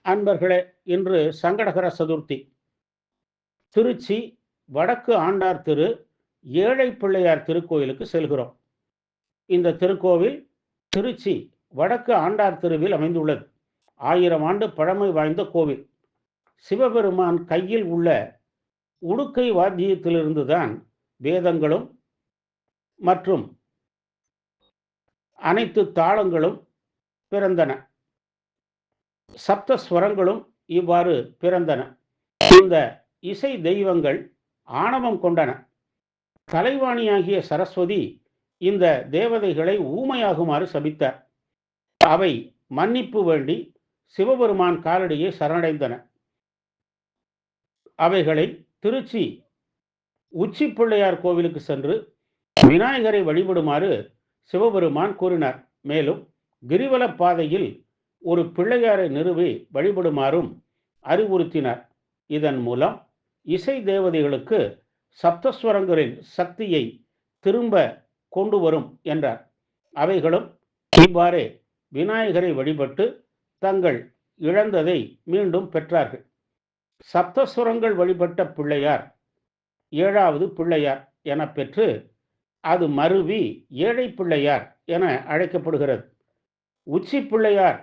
அன்பர்களே, இன்று சங்கடகர சதுர்த்தி. திருச்சி வடக்கு ஆண்டார் திரு ஏழை பிள்ளையார் திருக்கோயிலுக்கு செல்கிறோம். இந்த திருக்கோவில் திருச்சி வடக்கு ஆண்டார் தெருவில் அமைந்துள்ளது. 1000 ஆண்டு பழமை வாய்ந்த கோவில். சிவபெருமான் கையில் உள்ள உடுக்கை வாத்தியத்திலிருந்துதான் வேதங்களும் மற்றும் அனைத்து தாளங்களும் பிறந்தன. சப்தஸ்வரங்களும் இவ்வாறு பிறந்தன. இந்த இசை தெய்வங்கள் ஆணவம் கொண்டன. கலைவாணியாகிய சரஸ்வதி இந்த தேவதைகளை ஊமையாகுமாறு சபித்தார். அவை மன்னிப்பு வேண்டி சிவபெருமான் காலடியை சரணடைந்தன. அவைகளை திருச்சி உச்சி பிள்ளையார் கோவிலுக்கு சென்று விநாயகரை வழிபடுமாறு சிவபெருமான் கூறினார். மேலும் கிரிவல பாதையில் ஒரு பிள்ளையாரை நிறுவி வழிபடுமாறும் அறிவுறுத்தினார். இதன் மூலம் இசை தேவதைகளுக்கு சப்தஸ்வரங்களின் சக்தியை திரும்ப கொண்டு வரும் என்றார். அவைகளும் இவ்வாறே விநாயகரை வழிபட்டு தங்கள் இழந்ததை மீண்டும் பெற்றார்கள். சப்தஸ்வரங்கள் வழிபட்ட பிள்ளையார் 7வது பிள்ளையார் என பெற்று அது மருவி ஏழை பிள்ளையார் என அழைக்கப்படுகிறது. உச்சி பிள்ளையார்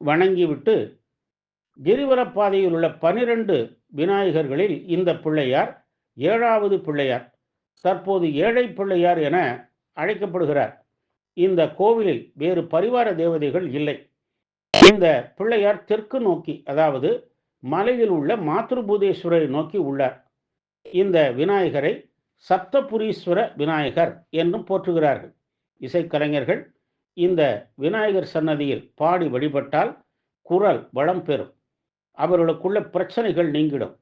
வணங்கிவிட்டு கிரிவலப்பாதையில் உள்ள 12 விநாயகர்களில் இந்த பிள்ளையார் 7வது பிள்ளையார். தற்போது ஏழை பிள்ளையார் என அழைக்கப்படுகிறார். இந்த கோவிலில் வேறு பரிவார தேவதைகள் இல்லை. இந்த பிள்ளையார் தெற்கு நோக்கி, அதாவது மலையில் உள்ள மாத்ருபூதேஸ்வரரை நோக்கி உள்ளார். இந்த விநாயகரை சப்தபுரீஸ்வர விநாயகர் என்றும் போற்றுகிறார்கள். இசைக்கலைஞர்கள் இந்த விநாயகர் சன்னதியில் பாடி வழிபட்டால் குரல் வளம் பெறும், அவர்களுக்குள்ள பிரச்சனைகள் நீங்கிடும்,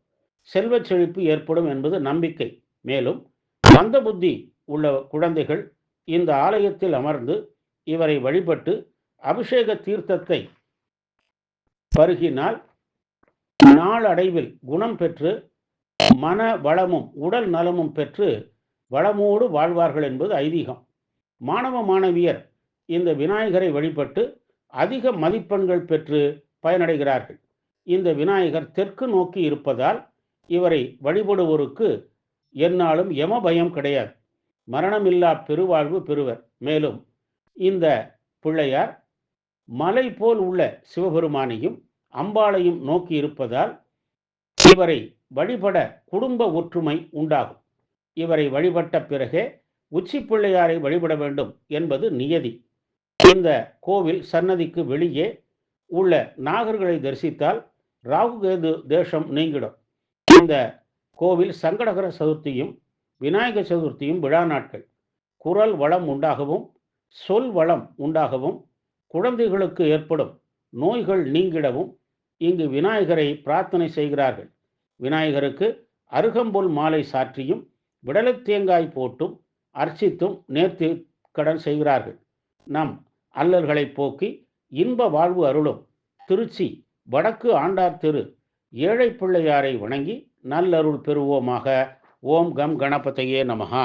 செல்வ செழிப்பு ஏற்படும் என்பது நம்பிக்கை. மேலும் மந்த புத்தி உள்ள குழந்தைகள் இந்த ஆலயத்தில் அமர்ந்து இவரை வழிபட்டு அபிஷேக தீர்த்தத்தை பருகினால் நாளடைவில் குணம் பெற்று மன வளமும் உடல் நலமும் பெற்று வளமோடு வாழ்வார்கள் என்பது ஐதீகம். மாணவ மாணவியர் இந்த விநாயகரை வழிபட்டு அதிக மதிப்பெண்கள் பெற்று பயனடைகிறார்கள். இந்த விநாயகர் தெற்கு நோக்கி இருப்பதால் இவரை வழிபடுவோருக்கு எந்நாளும் யம பயம் கிடையாது, மரணமில்லா பெருவாழ்வு பெறுவர். மேலும் இந்த பிள்ளையார் மலை போல் உள்ள சிவபெருமானையும் அம்பாளையும் நோக்கி இருப்பதால் இவரை வழிபட குடும்ப ஒற்றுமை உண்டாகும். இவரை வழிபட்ட பிறகே உச்சி பிள்ளையாரை வழிபட வேண்டும் என்பது நியதி. இந்த கோவில் சன்னதிக்கு வெளியே உள்ள நாகர்களை தரிசித்தால் ராகுகேது தேசம் நீங்கிடும். இந்த கோவில் சங்கடகர சதுர்த்தியும் விநாயகர் சதுர்த்தியும் விழா நாட்கள். குரல் வளம் உண்டாகவும் சொல் வளம் உண்டாகவும் குழந்தைகளுக்கு ஏற்படும் நோய்கள் நீங்கிடவும் இங்கு விநாயகரை பிரார்த்தனை செய்கிறார்கள். விநாயகருக்கு அருகம்புல் மாலை சாற்றியும் விடலைத் தேங்காய் போட்டும் அர்ச்சித்தும் நேர்த்தி கடன் செய்கிறார்கள். நம் அல்லல்களை போக்கி இன்ப வாழ்வு அருளும் திருச்சி வடக்கு ஆண்டார் திரு ஏழை பிள்ளையாரை வணங்கி நல்லருள் பெறுவோமாக. ஓம் கம் கணபதையே நமஹா.